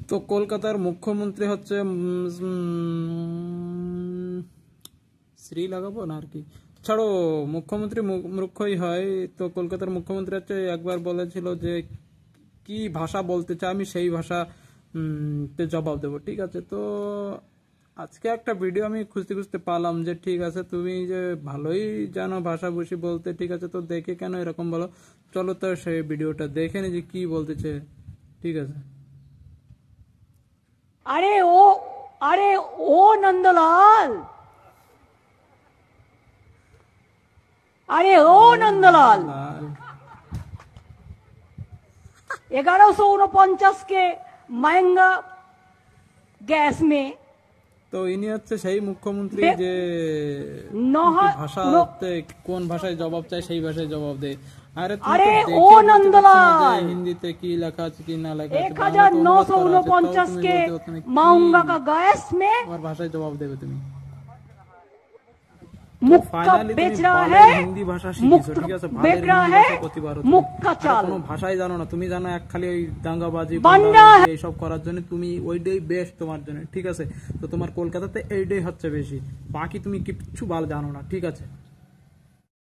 তো কলকাতার মুখ্যমন্ত্রী হচ্ছে শ্রী লাগাবো না আর কি, ছাড়ো, মুখ্যমন্ত্রী মূর্খই হয়। তো কলকাতার মুখ্যমন্ত্রী হচ্ছে একবার বলেছিল যে কি ভাষা বলতে চাই আমি সেই ভাষা তে জবাব দেবো, ঠিক আছে। তো আজকে একটা ভিডিও আমি খুঁজতে খুঁজতে পালাম যে ঠিক আছে তুমি যে ভালোই জানো ভাষাভুষি বলতে, ঠিক আছে, তো দেখে কেন এরকম বলো, চলো তো সেই ভিডিওটা দেখে নি যে কি বলতেছে, ঠিক আছে। अरे ओ नंदलाल, अरे ओ नंदलाल, 1149 के महंगा गैस में তো ইনি হচ্ছে সেই মুখ্যমন্ত্রী যে ভাষা কোন ভাষায় জবাব চায় সেই ভাষায় জবাব দেয়। अरे ओ नंदलाल, হিন্দিতে কি লেখা আছে কি না লেখা আছে 1949 के महंगा का गैस में আমার ভাষায় জবাব দেবে তুমি। मुक्का बेच रहा है, হিন্দি ভাষা শিখেছো, ঠিক আছে, बेच रहा है मुक्का चाल। কোনো ভাষাই জানো না তুমি, জানো এক খালি ওই দাঙ্গাবাজি এইসব করার জন্য তুমি ওইটাই বেস্ট তোমার জন্য, ঠিক আছে। তো তোমার কলকাতাতে এইটাই হচ্ছে বেশি, বাকি তুমি কিচ্ছু ভালো জানো না, ঠিক আছে।